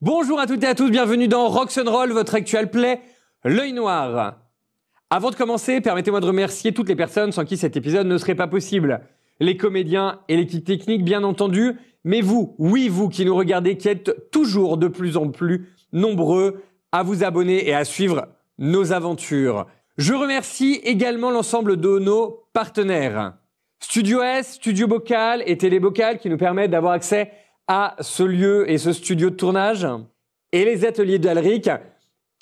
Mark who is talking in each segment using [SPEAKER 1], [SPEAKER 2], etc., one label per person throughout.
[SPEAKER 1] Bonjour à toutes et à tous, bienvenue dans Rock'n'Roll, votre actual play, l'œil noir. Avant de commencer, permettez-moi de remercier toutes les personnes sans qui cet épisode ne serait pas possible. Les comédiens et l'équipe technique, bien entendu, mais vous, oui vous qui nous regardez, qui êtes toujours de plus en plus nombreux à vous abonner et à suivre nos aventures. Je remercie également l'ensemble de nos partenaires. Studio S, Studio Bocal et Télé Bocal qui nous permettent d'avoir accès à ce lieu et ce studio de tournage, et les ateliers d'Alric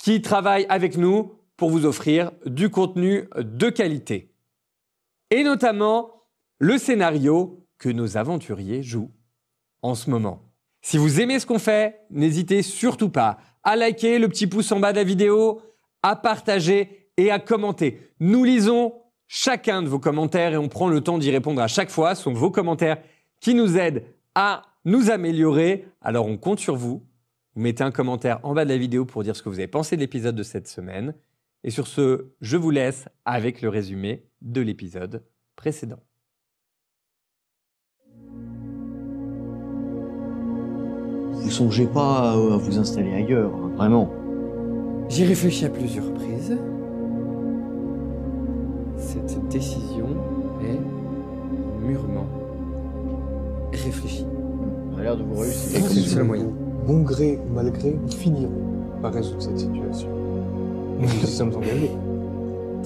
[SPEAKER 1] qui travaillent avec nous pour vous offrir du contenu de qualité. Et notamment le scénario que nos aventuriers jouent en ce moment. Si vous aimez ce qu'on fait, n'hésitez surtout pas à liker le petit pouce en bas de la vidéo, à partager et à commenter. Nous lisons chacun de vos commentaires et on prend le temps d'y répondre à chaque fois. Ce sont vos commentaires qui nous aident à nous améliorer. Alors on compte sur vous. Vous mettez un commentaire en bas de la vidéo pour dire ce que vous avez pensé de l'épisode de cette semaine. Et sur ce, je vous laisse avec le résumé de l'épisode précédent.
[SPEAKER 2] Vous songez pas à vous installer ailleurs, hein, vraiment.
[SPEAKER 1] J'y réfléchis à plusieurs reprises. Cette décision est mûrement réfléchie.
[SPEAKER 2] Ça a l'air de vous réussir.
[SPEAKER 1] Et c'est le seul moyen.
[SPEAKER 3] Bon gré ou mal gré, nous finirons par résoudre cette situation. Nous y sommes engagés.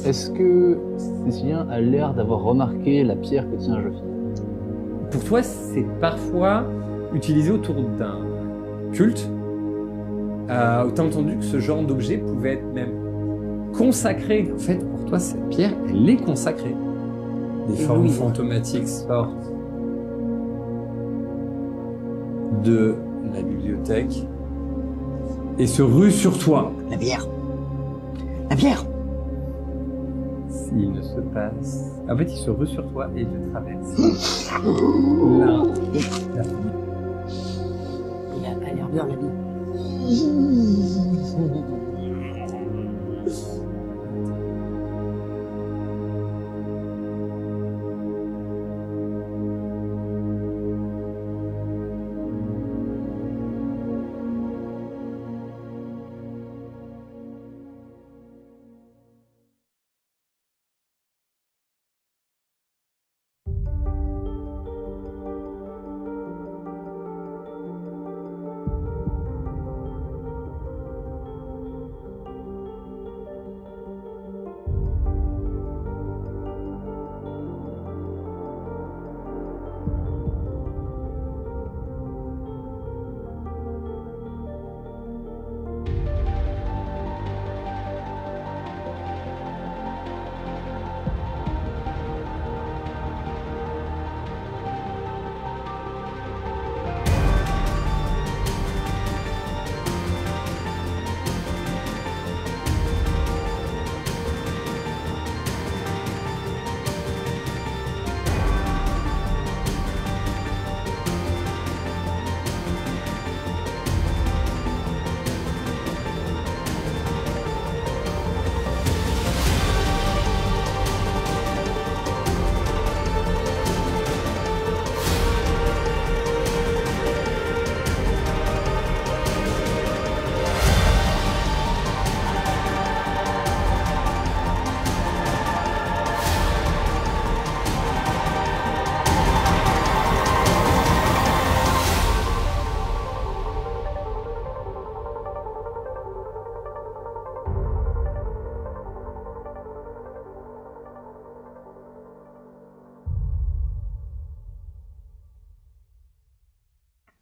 [SPEAKER 2] Est-ce que Cécilien a l'air d'avoir remarqué la pierre que tient Jophine?
[SPEAKER 1] Pour toi, c'est parfois utilisé autour d'un culte. T'as entendu que ce genre d'objet pouvait être même consacré. En fait, pour toi, cette pierre, elle est consacrée. Des formes fantomatiques sortent de la bibliothèque et se ruent sur toi.
[SPEAKER 2] La bière. La bière.
[SPEAKER 1] S'il ne se passe... En fait, il se rue sur toi et te traverse. Là.
[SPEAKER 2] Il a l'air bien, la bière.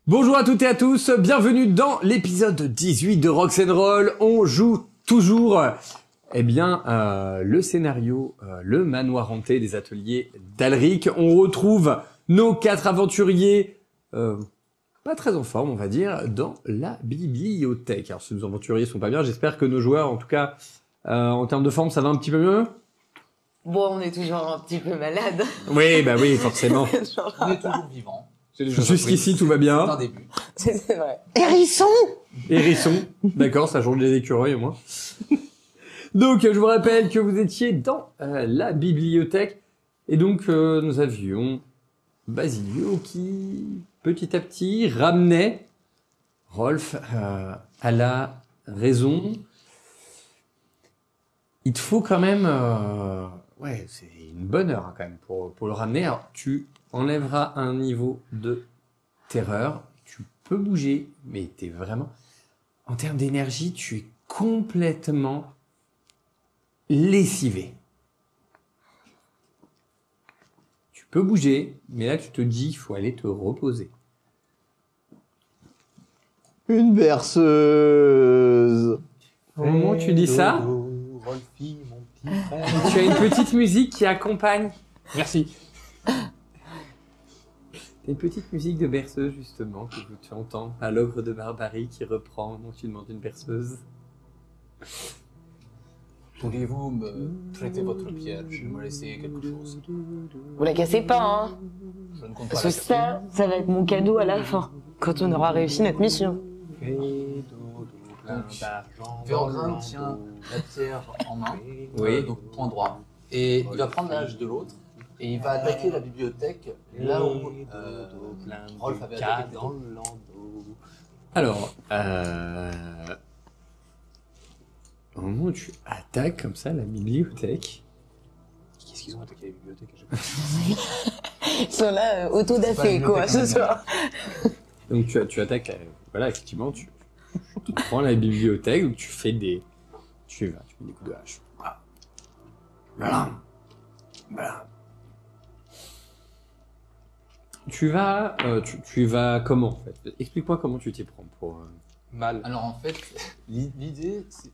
[SPEAKER 1] Bonjour à toutes et à tous, bienvenue dans l'épisode 18 de Rock'n'Roll. On joue toujours le scénario, le manoir hanté des ateliers d'Alric. On retrouve nos 4 aventuriers, pas très en forme on va dire, dans la bibliothèque. Alors si nos aventuriers sont pas bien, j'espère que nos joueurs, en tout cas en termes de forme, ça va un petit peu mieux.
[SPEAKER 4] Bon, on est toujours un petit peu malade.
[SPEAKER 1] Oui, bah oui, forcément.
[SPEAKER 5] On est toujours vivant.
[SPEAKER 1] Jusqu'ici, tout va bien.
[SPEAKER 5] C'est un début.
[SPEAKER 4] C'est vrai.
[SPEAKER 1] Hérisson. D'accord, ça change des écureuils au moins. Donc, je vous rappelle que vous étiez dans la bibliothèque. Et donc, nous avions Basilio qui, petit à petit, ramenait Rolf, elle a raison. Il te faut quand même... ouais, c'est une bonne heure hein, quand même pour le ramener. Alors, tu enlèveras un niveau de terreur. Tu peux bouger, mais t'es vraiment... En termes d'énergie, tu es complètement lessivé. Tu peux bouger, mais là, tu te dis, il faut aller te reposer.
[SPEAKER 2] Une berceuse.
[SPEAKER 1] Au moment où tu dis ça,
[SPEAKER 3] Rolfie, mon petit frère.
[SPEAKER 1] tu as une petite musique qui accompagne.
[SPEAKER 3] Merci.
[SPEAKER 1] Une petite musique de berceuse, justement, que tu entends à l'ogre de Barbarie qui reprend, dont tu demandes une berceuse.
[SPEAKER 2] Pourriez-vous me prêter votre pierre? Je vais me laisser quelque chose.
[SPEAKER 4] Vous la cassez pas, hein.
[SPEAKER 2] Je ne compte pas
[SPEAKER 4] Parce
[SPEAKER 2] la
[SPEAKER 4] que
[SPEAKER 2] casser.
[SPEAKER 4] ça va être mon cadeau à la fin, quand on aura réussi notre mission.
[SPEAKER 2] Vergrim tient la pierre en main,
[SPEAKER 1] Oui.
[SPEAKER 2] donc point droit. Et il va prendre l'âge de l'autre et il va attaquer la bibliothèque là où Rolf avait attaqué.
[SPEAKER 1] Alors, au moment où tu attaques comme ça la bibliothèque,
[SPEAKER 3] Qu'est-ce qu'ils ont attaqué la bibliothèque à chaque fois?
[SPEAKER 4] Ils sont là, auto-dafé, quoi, ce soir.
[SPEAKER 1] donc tu attaques, voilà, effectivement, tu prends la bibliothèque, donc tu fais des coups de hache. Voilà. Voilà. Tu vas comment en fait? Explique-moi comment tu t'y prends pour.
[SPEAKER 3] Mal.
[SPEAKER 2] Alors en fait, l'idée, ce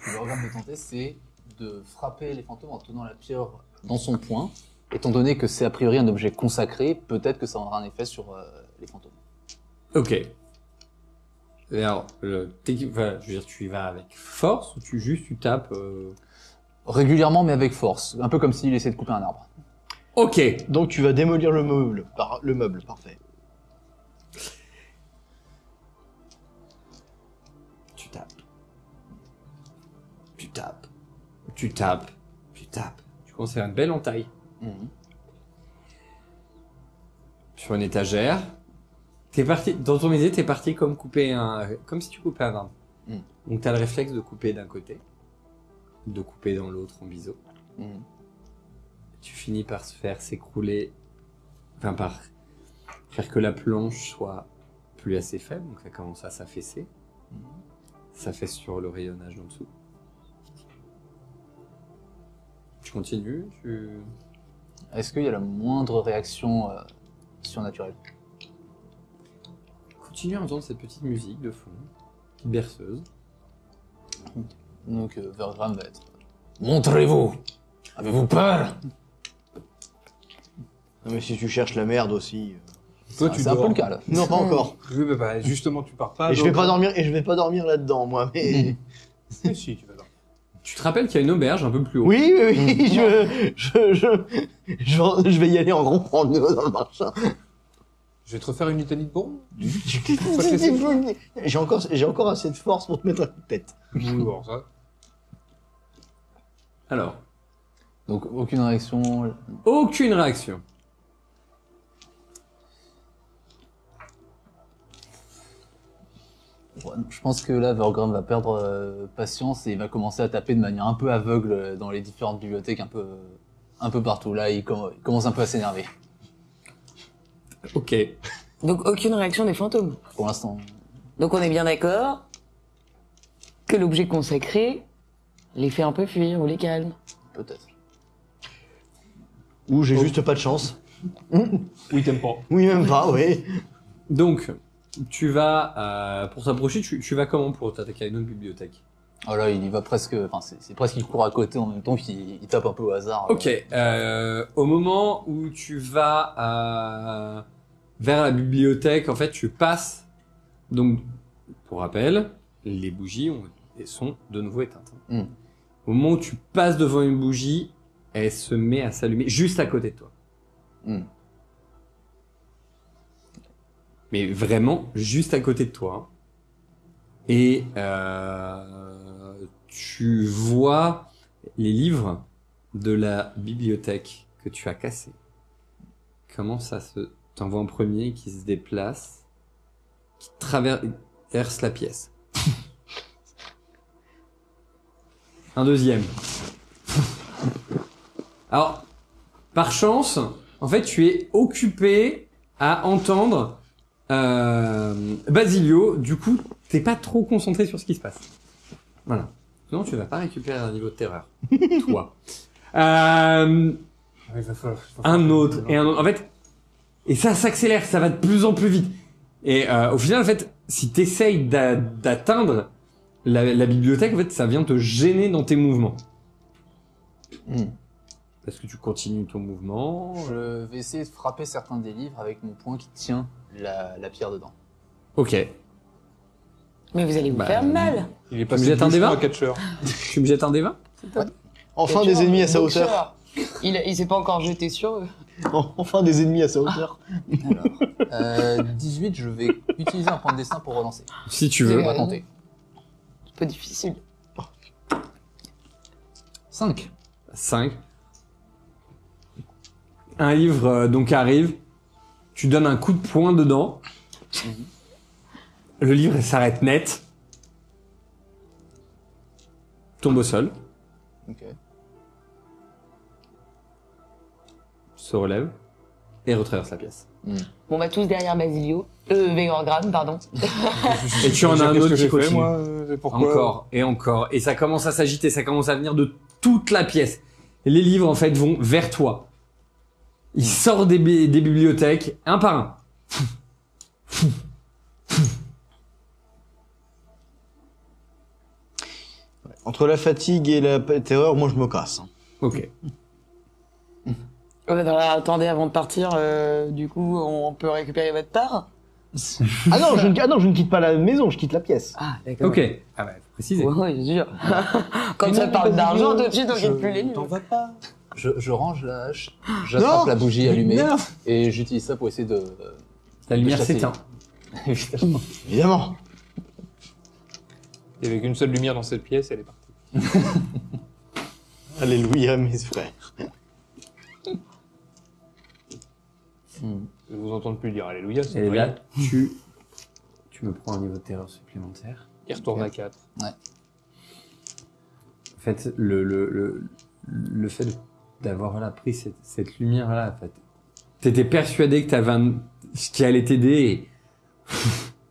[SPEAKER 2] que le regard de tenter, c'est de frapper les fantômes en tenant la pierre dans son poing. Étant donné que c'est a priori un objet consacré, peut-être que ça aura un effet sur les fantômes.
[SPEAKER 1] Ok. Et alors, voilà, je veux dire, tu y vas avec force ou tu tapes.
[SPEAKER 2] Régulièrement, mais avec force. Un peu comme s'il essayait de couper un arbre.
[SPEAKER 1] Ok.
[SPEAKER 5] Donc tu vas démolir le meuble. Le meuble, parfait.
[SPEAKER 1] Tu tapes. Tu tapes. Tu tapes. Tu tapes. Tu commences à faire une belle entaille sur une étagère. T'es parti, dans ton idée, t'es parti comme si tu coupais un arbre. Donc t'as le réflexe de couper d'un côté, de couper dans l'autre en biseau. Tu finis par se faire s'écrouler, enfin par faire que la planche soit plus assez faible, donc ça commence à s'affaisser. Ça fait sur le rayonnage en dessous. Tu continues,
[SPEAKER 2] Est-ce qu'il y a la moindre réaction surnaturelle?
[SPEAKER 1] Continue à entendre cette petite musique de fond, petite berceuse.
[SPEAKER 2] Donc Vergrim va être... Montrez-vous! Avez-vous peur?
[SPEAKER 5] Non, mais si tu cherches la merde aussi.
[SPEAKER 3] Toi, tu
[SPEAKER 2] C'est un
[SPEAKER 3] dors.
[SPEAKER 2] peu le cas là.
[SPEAKER 5] Non, pas encore.
[SPEAKER 3] Oui, bah, justement, tu pars pas.
[SPEAKER 5] Et je vais
[SPEAKER 3] donc-
[SPEAKER 5] pas dormir. Et je vais pas dormir là-dedans, moi. Mais
[SPEAKER 3] Mais si, tu vas dormir.
[SPEAKER 1] Tu te rappelles qu'il y a une auberge un peu plus haut.
[SPEAKER 5] oui, oui, oui. Je vais y aller en rompant le nez dans le marché.
[SPEAKER 3] Je vais te refaire une litanie de bon.
[SPEAKER 5] J'ai encore assez de force pour te mettre un coup de tête.
[SPEAKER 3] Oui, bon, ça.
[SPEAKER 1] Alors,
[SPEAKER 2] Donc aucune réaction.
[SPEAKER 1] aucune réaction.
[SPEAKER 2] Ouais, je pense que là, Vergrim va perdre patience et il va commencer à taper de manière un peu aveugle dans les différentes bibliothèques, un peu partout. Là, il commence un peu à s'énerver.
[SPEAKER 1] Ok.
[SPEAKER 4] Donc aucune réaction des fantômes.
[SPEAKER 2] Pour l'instant.
[SPEAKER 4] Donc on est bien d'accord que l'objet consacré les fait un peu fuir ou les calme.
[SPEAKER 2] Peut-être.
[SPEAKER 5] Ou j'ai juste pas de chance.
[SPEAKER 3] Oui, t'aimes pas.
[SPEAKER 5] Oui, même pas, oui.
[SPEAKER 1] Donc, tu vas, pour t'approcher, tu vas comment pour t'attaquer à une autre bibliothèque?
[SPEAKER 2] Oh là, il y va presque. Enfin, c'est presque qu'il court à côté en même temps qu'il tape un peu au hasard.
[SPEAKER 1] Ok. Au moment où tu vas vers la bibliothèque, en fait, tu passes. Donc, pour rappel, les bougies sont de nouveau éteintes. Au moment où tu passes devant une bougie, elle se met à s'allumer juste à côté de toi. Mais vraiment juste à côté de toi. Et tu vois les livres de la bibliothèque que tu as cassés. Comment ça se... T'en vois un premier qui se déplace, qui traverse la pièce. Un deuxième. Alors, par chance, en fait, tu es occupé à entendre Basilio. Du coup, t'es pas trop concentré sur ce qui se passe. Voilà. Sinon, tu vas pas récupérer un niveau de terreur. Toi.
[SPEAKER 3] Il va falloir
[SPEAKER 1] Un autre et un autre. En fait, et ça s'accélère, ça va de plus en plus vite. Et au final, en fait, si t'essayes d'atteindre la bibliothèque, en fait, ça vient te gêner dans tes mouvements. Est-ce que tu continues ton mouvement?
[SPEAKER 2] Je vais essayer de frapper certains des livres avec mon poing qui tient la pierre dedans.
[SPEAKER 1] Ok.
[SPEAKER 4] Mais vous allez vous
[SPEAKER 1] Bah,
[SPEAKER 4] faire mal.
[SPEAKER 3] Il est
[SPEAKER 1] me
[SPEAKER 3] passé
[SPEAKER 1] jettes un
[SPEAKER 3] de bûcheron
[SPEAKER 1] D20
[SPEAKER 3] à catcheur.
[SPEAKER 1] Tu me jettes un D20?
[SPEAKER 5] Enfin
[SPEAKER 4] Et tu
[SPEAKER 5] des
[SPEAKER 4] vois,
[SPEAKER 5] ennemis à sa
[SPEAKER 4] boxeur,
[SPEAKER 5] hauteur.
[SPEAKER 4] Il s'est pas encore jeté sur eux.
[SPEAKER 5] Enfin des ennemis à sa hauteur.
[SPEAKER 2] Alors, 18, je vais utiliser un point de destin pour relancer.
[SPEAKER 1] Si tu
[SPEAKER 4] C'est
[SPEAKER 1] veux.
[SPEAKER 2] On va
[SPEAKER 4] vrai.
[SPEAKER 2] compter.
[SPEAKER 4] C'est pas difficile.
[SPEAKER 2] 5.
[SPEAKER 1] 5. Un livre donc arrive. Tu donnes un coup de poing dedans. Le livre s'arrête net. Tombe au sol.
[SPEAKER 2] Ok.
[SPEAKER 1] Se relève. Et retraverse la pièce.
[SPEAKER 4] Bon, on va tous derrière Basilio. Vegorgram, pardon.
[SPEAKER 1] Et tu en as un
[SPEAKER 3] Qu'est-ce
[SPEAKER 1] autre
[SPEAKER 3] que
[SPEAKER 1] qui
[SPEAKER 3] j'ai fait,
[SPEAKER 1] continue.
[SPEAKER 3] moi Pourquoi
[SPEAKER 1] Encore et encore. Et ça commence à s'agiter, ça commence à venir de toute la pièce. Et les livres, en fait, vont vers toi. Ils sortent des bibliothèques, un par un.
[SPEAKER 5] Entre la fatigue et la terreur, moi je me casse.
[SPEAKER 1] Ok.
[SPEAKER 4] Attendez, avant de partir, du coup, on peut récupérer votre part?
[SPEAKER 5] Ah non, je ne quitte pas la maison, je quitte la pièce.
[SPEAKER 4] Ah, d'accord.
[SPEAKER 1] Ok. Ah bah, faut préciser.
[SPEAKER 4] Ouais, c'est sûr. Quand
[SPEAKER 5] Mais
[SPEAKER 4] ça
[SPEAKER 5] non,
[SPEAKER 4] parle
[SPEAKER 5] mais
[SPEAKER 4] d'argent,
[SPEAKER 5] Basilio,
[SPEAKER 4] tout de suite, on quitte plus les livres.
[SPEAKER 3] T'en vas pas.
[SPEAKER 2] Je range la hache, j'attrape
[SPEAKER 5] Non.
[SPEAKER 2] la bougie allumée
[SPEAKER 5] Non.
[SPEAKER 2] et j'utilise ça pour essayer de...
[SPEAKER 1] La lumière
[SPEAKER 2] chasser.
[SPEAKER 1] s'éteint.
[SPEAKER 2] Évidemment.
[SPEAKER 5] Évidemment.
[SPEAKER 3] Il y avait qu'une seule lumière dans cette pièce, elle est partie.
[SPEAKER 5] Alléluia mes frères.
[SPEAKER 3] Je vous entends plus dire Alléluia, c'est
[SPEAKER 1] Et
[SPEAKER 3] vrai.
[SPEAKER 1] là, tu me prends un niveau de terreur supplémentaire.
[SPEAKER 3] Il retourne à 4.
[SPEAKER 1] En fait, le fait d'avoir voilà, pris cette lumière-là, en fait, t'étais persuadé que t'avais ce qui allait t'aider et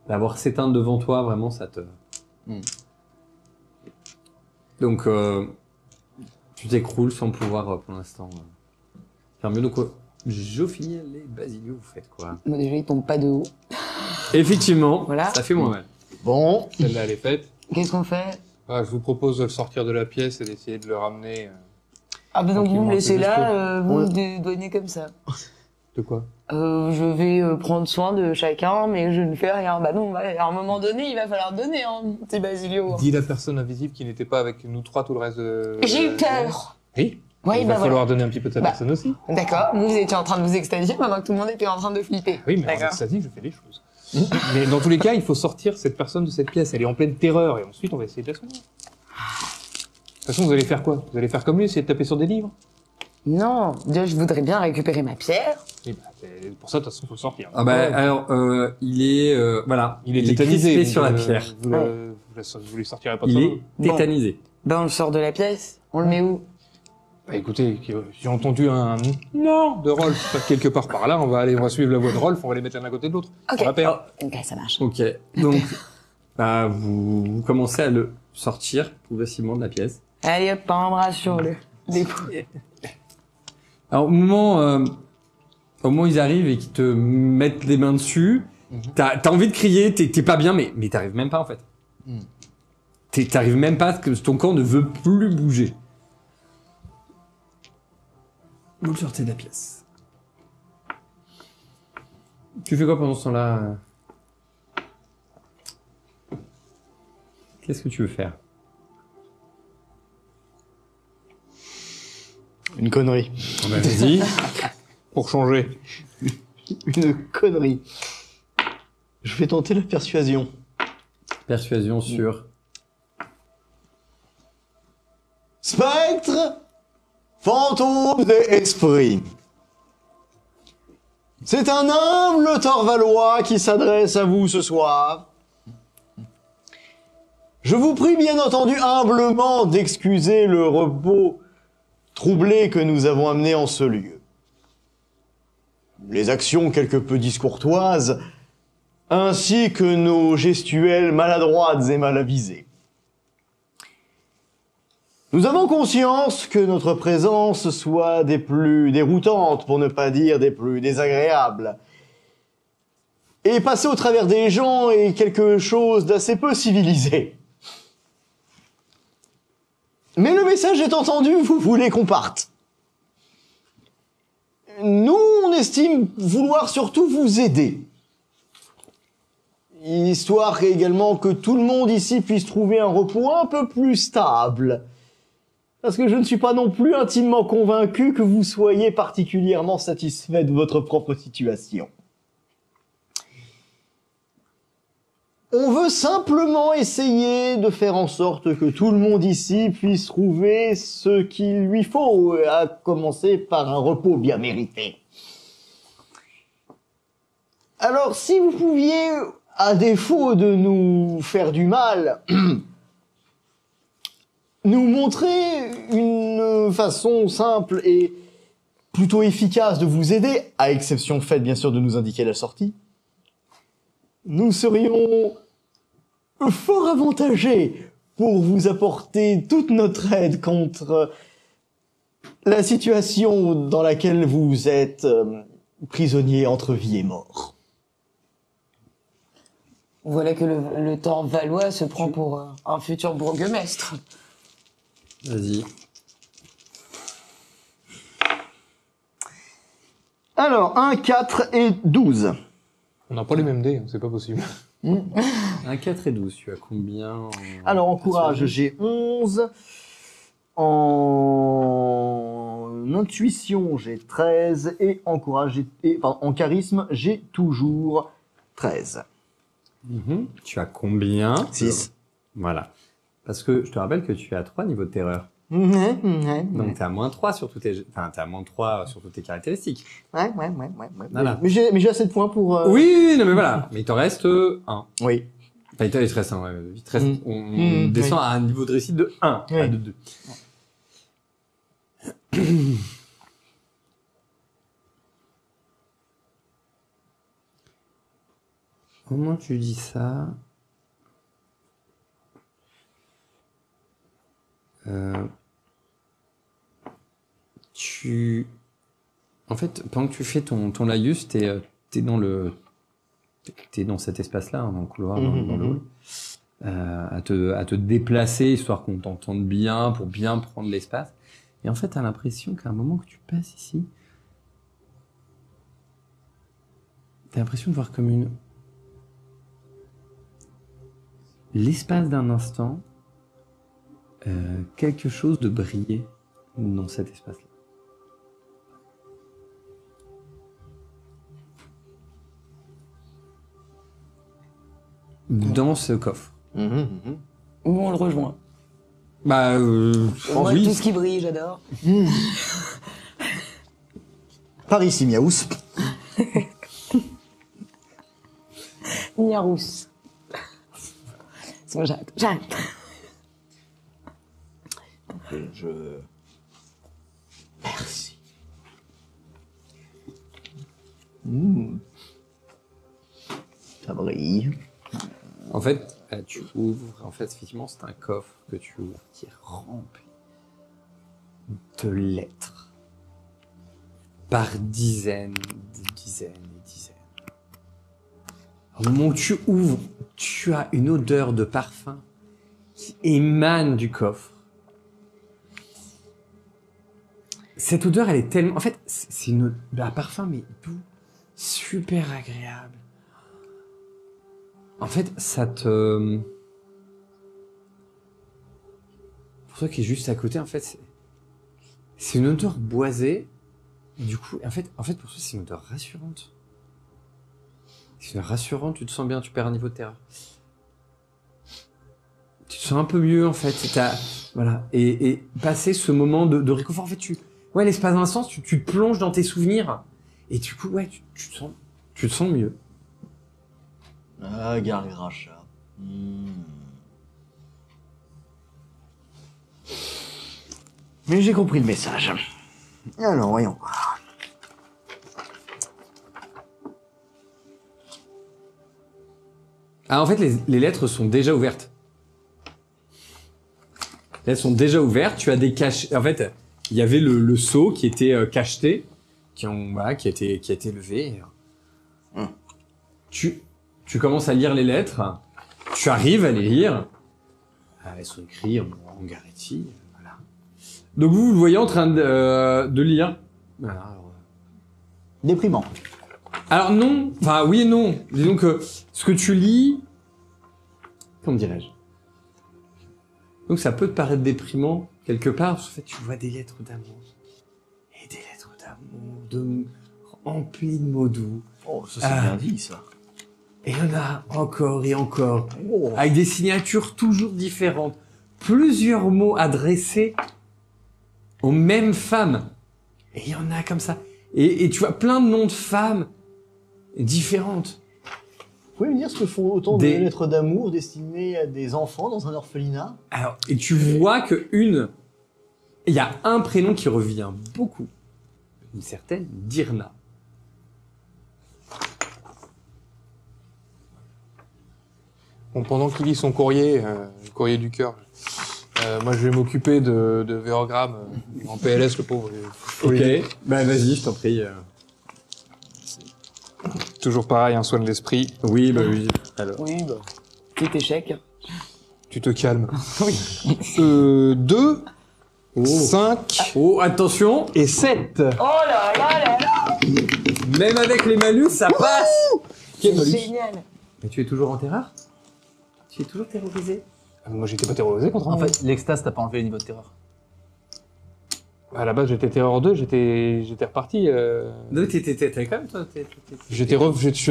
[SPEAKER 1] d'avoir s'éteindre devant toi, vraiment, ça te... Donc, tu t'écroules sans pouvoir, pour l'instant, faire mieux. Donc, Jophiel et Basilio, vous faites quoi?
[SPEAKER 4] Moi, déjà, il tombe pas de haut.
[SPEAKER 1] Effectivement,
[SPEAKER 4] Voilà.
[SPEAKER 1] ça fait moins mal.
[SPEAKER 5] Bon,
[SPEAKER 3] Celle-là, elle est faite.
[SPEAKER 4] Qu'est-ce qu'on fait?
[SPEAKER 3] Ah, je vous propose de le sortir de la pièce et d'essayer de le ramener.
[SPEAKER 4] Ah, bah donc vous me
[SPEAKER 3] Tranquillement,
[SPEAKER 4] laissez
[SPEAKER 3] c'est
[SPEAKER 4] là, vous
[SPEAKER 5] Ouais.
[SPEAKER 4] me dédouanez comme ça.
[SPEAKER 3] De quoi?
[SPEAKER 4] Je vais prendre soin de chacun, mais je ne fais rien. Bah non, à un moment donné, il va falloir donner, hein, petit Basilio.
[SPEAKER 3] Dis la personne invisible qui n'était pas avec nous trois tout le reste de...
[SPEAKER 4] J'ai eu peur.
[SPEAKER 3] Oui.
[SPEAKER 4] Oui,
[SPEAKER 3] Il
[SPEAKER 4] bah
[SPEAKER 3] va
[SPEAKER 4] voilà.
[SPEAKER 3] falloir donner un petit peu de sa
[SPEAKER 4] Bah.
[SPEAKER 3] personne aussi.
[SPEAKER 4] D'accord, vous étiez en train de vous extasier pendant que tout le monde était en train de flipper.
[SPEAKER 3] Oui, mais en
[SPEAKER 4] D'accord.
[SPEAKER 3] extasie, je fais des choses. Mais dans tous les cas, il faut sortir cette personne de cette pièce. Elle est en pleine terreur et ensuite on va essayer de la soigner. De toute façon, vous allez faire quoi? Vous allez faire comme lui, essayer de taper sur des livres?
[SPEAKER 4] Non, déjà, je voudrais bien récupérer ma pierre.
[SPEAKER 3] Oui, bah, pour ça, de toute façon, il faut le sortir.
[SPEAKER 1] Ah bah, alors, il est, voilà.
[SPEAKER 3] Il est tétanisé.
[SPEAKER 1] crispé
[SPEAKER 3] donc,
[SPEAKER 1] sur la pierre.
[SPEAKER 3] Vous lui sortirez pas de
[SPEAKER 1] Il
[SPEAKER 3] ça.
[SPEAKER 1] est tétanisé.
[SPEAKER 4] Ben, on le sort de la pièce. On le met où?
[SPEAKER 3] Bah écoutez, j'ai entendu un non de Rolf quelque part par là, on va suivre la voie de Rolf, on va les mettre l'un à côté de l'autre.
[SPEAKER 4] Ok.
[SPEAKER 3] On va perdre.
[SPEAKER 4] Ok, ça marche.
[SPEAKER 1] Ok. Donc, bah, vous commencez à le sortir progressivement de la pièce.
[SPEAKER 4] Allez hop, un bras sur le dépôt.
[SPEAKER 1] Alors, au moment où ils arrivent et qu'ils te mettent les mains dessus, t'as envie de crier, t'es pas bien, mais t'arrives même pas, en fait. T'arrives même pas, parce que ton corps ne veut plus bouger. Vous le sortez de la pièce. Tu fais quoi pendant ce temps-là? Qu'est-ce que tu veux faire?
[SPEAKER 5] une connerie.
[SPEAKER 1] Bah, vas-y.
[SPEAKER 3] Pour changer.
[SPEAKER 5] Une connerie. Je vais tenter la persuasion.
[SPEAKER 1] Persuasion sur...
[SPEAKER 5] Spectre, fantôme des esprits.
[SPEAKER 6] C'est un humble Torvalois qui s'adresse à vous ce soir. Je vous prie bien entendu humblement d'excuser le repos troublé que nous avons amené en ce lieu. Les actions quelque peu discourtoises, ainsi que nos gestuelles maladroites et mal avisées. Nous avons conscience que notre présence soit des plus déroutantes, pour ne pas dire des plus désagréables. Et passer au travers des gens est quelque chose d'assez peu civilisé. Mais le message est entendu, vous voulez qu'on parte. Nous, on estime vouloir surtout vous aider. Histoire également que tout le monde ici puisse trouver un repos un peu plus stable. Parce que je ne suis pas non plus intimement convaincu que vous soyez particulièrement satisfait de votre propre situation. On veut simplement essayer de faire en sorte que tout le monde ici puisse trouver ce qu'il lui faut, à commencer par un repos bien mérité. Alors, si vous pouviez, à défaut de nous faire du mal, nous montrer une façon simple et plutôt efficace de vous aider, à exception faite bien sûr de nous indiquer la sortie, nous serions fort avantagés pour vous apporter toute notre aide contre la situation dans laquelle vous êtes prisonnier entre vie et mort.
[SPEAKER 4] Voilà que le Torvalois se prend pour un futur bourgmestre.
[SPEAKER 1] Vas-y.
[SPEAKER 6] Alors, 1, 4 et 12.
[SPEAKER 3] On n'a pas les mêmes dés, hein, c'est pas possible.
[SPEAKER 1] Un 4 et 12, tu as combien
[SPEAKER 6] Alors, en courage, j'ai 11. En intuition, j'ai 13. Et en courage, en charisme, j'ai toujours 13.
[SPEAKER 1] Tu as combien
[SPEAKER 6] 6.
[SPEAKER 1] Voilà. Parce que je te rappelle que tu as 3 niveaux de terreur. Donc t'es à -3 sur toutes tes... Enfin, t'es à -3 sur toutes tes caractéristiques.
[SPEAKER 6] Ouais.
[SPEAKER 1] Voilà.
[SPEAKER 6] Mais j'ai assez de points pour...
[SPEAKER 1] Oui, non mais voilà. Mais il t'en reste 1.
[SPEAKER 6] Oui.
[SPEAKER 1] Enfin, il te reste 1, ouais. Il te reste... On descend à un niveau de réussite de 1,
[SPEAKER 6] Oui.
[SPEAKER 1] à de 2. Comment tu dis ça? En fait, pendant que tu fais ton laïus, t'es dans cet espace-là, hein, dans le couloir, dans le hall, à te déplacer, histoire qu'on t'entende bien, pour bien prendre l'espace. Et en fait, t'as l'impression qu'à un moment que tu passes ici, t'as l'impression de voir comme l'espace d'un instant, quelque chose de briller dans cet espace-là. Dans ce coffre.
[SPEAKER 4] Où on le rejoint.
[SPEAKER 1] Bah,
[SPEAKER 4] Moi,
[SPEAKER 1] oui.
[SPEAKER 4] tout ce qui brille, j'adore.
[SPEAKER 6] Par ici, Miaous.
[SPEAKER 4] Niarous. C'est bon, j'arrête.
[SPEAKER 6] Merci. Ça brille.
[SPEAKER 1] En fait, tu ouvres. En fait, effectivement, c'est un coffre que tu ouvres qui est rempli de lettres. Par dizaines, des dizaines et dizaines. Au moment où tu ouvres, tu as une odeur de parfum qui émane du coffre. Cette odeur, elle est tellement... En fait, c'est un parfum, mais doux, super agréable. En fait, ça te... Pour toi qui est juste à côté, en fait, c'est une odeur boisée. Du coup, en fait, pour toi, c'est une odeur rassurante. C'est une odeur rassurante, tu te sens bien, tu perds un niveau de terreur. Tu te sens un peu mieux, en fait. Voilà. Et passer ce moment de réconfort, en fait, l'espace d'un instant, tu te plonges dans tes souvenirs Et du coup, ouais, tu te sens mieux.
[SPEAKER 6] Ah, Gargracha. Mais j'ai compris le message. Alors, voyons.
[SPEAKER 1] Ah, en fait, les lettres sont déjà ouvertes. Les lettres sont déjà ouvertes. Tu as des caches. En fait, il y avait le seau qui était cacheté, qui a été levé. Tu commences à lire les lettres. Tu arrives à les lire. Elles sont écrites en Garetti. Voilà. Donc vous le voyez en train de lire. Voilà.
[SPEAKER 6] Déprimant.
[SPEAKER 1] Alors non, enfin oui et non. Disons que ce que tu lis, comment dirais-je? Donc ça peut te paraître déprimant quelque part, parce qu'en fait tu vois des lettres d'amour. Et des lettres d'amour, emplies de mots doux.
[SPEAKER 6] Oh, ça c'est bien dit, ça.
[SPEAKER 1] Et il y en a encore et encore,
[SPEAKER 6] Oh.
[SPEAKER 1] avec des signatures toujours différentes. Plusieurs mots adressés aux mêmes femmes. Et il y en a comme ça. Et tu vois plein de noms de femmes différentes.
[SPEAKER 6] Vous pouvez me dire ce que font autant
[SPEAKER 1] Des-
[SPEAKER 6] de lettres d'amour destinées à des enfants dans un orphelinat?
[SPEAKER 1] Alors, et tu vois que il y a un prénom qui revient beaucoup. Une certaine Dirna.
[SPEAKER 3] Bon, pendant qu'il lit son courrier, le courrier du cœur, moi je vais m'occuper de Vérogramme, en PLS, le pauvre.
[SPEAKER 1] Ok. Bah, vas-y, je t'en prie.
[SPEAKER 3] Toujours pareil, un soin de l'esprit.
[SPEAKER 1] Oui, bah oui. Alors.
[SPEAKER 4] Oui, bah. Petit échec.
[SPEAKER 3] Tu te calmes. 2, 5
[SPEAKER 1] Oh, attention.
[SPEAKER 3] et 7.
[SPEAKER 4] Oh là là là là.
[SPEAKER 1] Même avec les malus, ça passe. Quel malus?
[SPEAKER 4] Génial.
[SPEAKER 1] Mais tu es toujours en terreur? Tu es toujours terrorisé?
[SPEAKER 3] Moi j'étais pas terrorisé contre
[SPEAKER 2] En fait, l'extase, t'as pas enlevé le niveau de terreur.
[SPEAKER 3] à la base j'étais terreur 2, j'étais reparti.
[SPEAKER 1] Non, t'es quand même, toi.
[SPEAKER 3] Je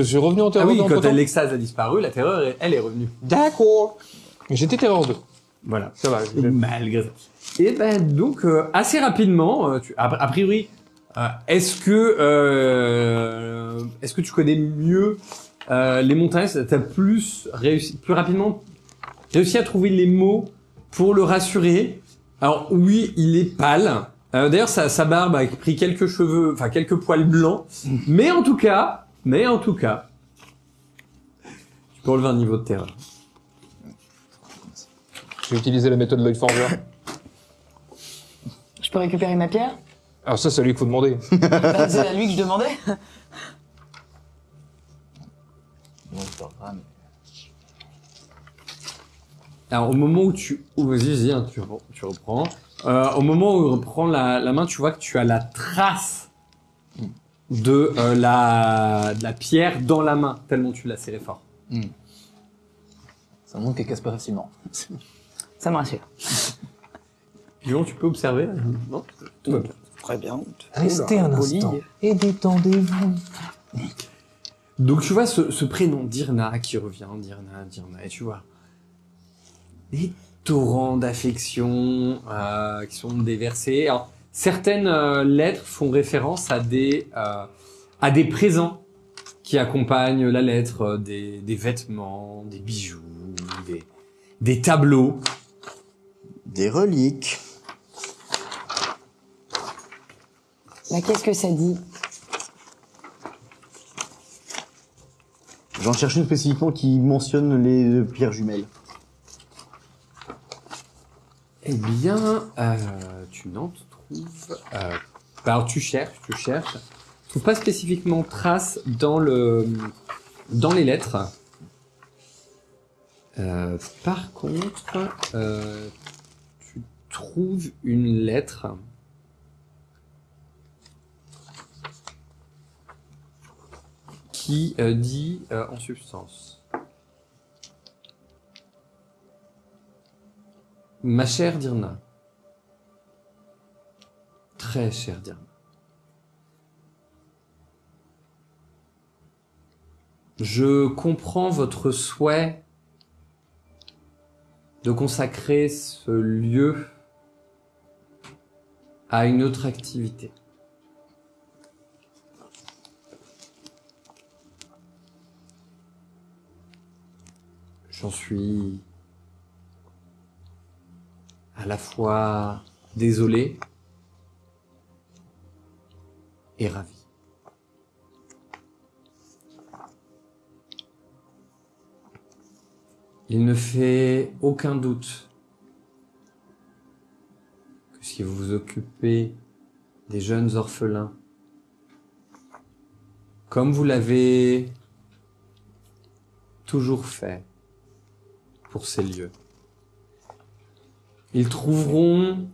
[SPEAKER 3] suis revenu en
[SPEAKER 1] Ah
[SPEAKER 3] terreur
[SPEAKER 1] oui,
[SPEAKER 3] 2
[SPEAKER 1] quand
[SPEAKER 3] entre-temps.
[SPEAKER 1] l'extase a disparu, la terreur, elle est revenue.
[SPEAKER 3] D'accord. Mais j'étais terreur 2.
[SPEAKER 1] Voilà.
[SPEAKER 3] Ça va.
[SPEAKER 1] Malgré ça. Et ben donc assez rapidement, a priori, est-ce que tu connais mieux les montagnes? T'as plus rapidement réussi à trouver les mots pour le rassurer. Alors oui, il est pâle. D'ailleurs, sa barbe a pris quelques cheveux, enfin quelques poils blancs. Mais en tout cas, tu peux relever un niveau de terreur.
[SPEAKER 3] J'ai utilisé la méthode Lloyd Forger.
[SPEAKER 4] Je peux récupérer ma pierre?
[SPEAKER 3] Alors ça, c'est à lui qu'il faut demander.
[SPEAKER 4] Bah, c'est à lui que je demandais.
[SPEAKER 2] Non, c'est pas grave, mais...
[SPEAKER 1] Alors, au moment où vas-y, hein, tu reprends. Au moment où il reprend la main, tu vois que tu as la trace de la pierre dans la main, tellement tu l'as serré fort.
[SPEAKER 2] Ça montre qu'elle casse pas facilement.
[SPEAKER 4] Ça me rassure.
[SPEAKER 1] Guillaume, tu peux observer? Non? Tout va bien.
[SPEAKER 4] Très bien.
[SPEAKER 3] Restez un instant et détendez-vous.
[SPEAKER 1] Donc, tu vois ce prénom Dirna qui revient, Dirna, et tu vois des torrents d'affection qui sont déversés. Alors, certaines lettres font référence à des présents qui accompagnent la lettre, des vêtements, des bijoux, des tableaux.
[SPEAKER 6] Des reliques.
[SPEAKER 4] Bah, qu'est-ce que ça dit?
[SPEAKER 6] J'en cherche une spécifiquement qui mentionne les pierres jumelles.
[SPEAKER 1] Eh bien, tu n'en trouves... alors, tu cherches. Tu trouves pas spécifiquement trace dans les lettres. Par contre, tu trouves une lettre qui dit en substance: ma chère Dirna, très chère Dirna, je comprends votre souhait de consacrer ce lieu à une autre activité. J'en suis à la fois désolé et ravi. Il ne fait aucun doute que si vous vous occupez des jeunes orphelins, comme vous l'avez toujours fait pour ces lieux, ils trouveront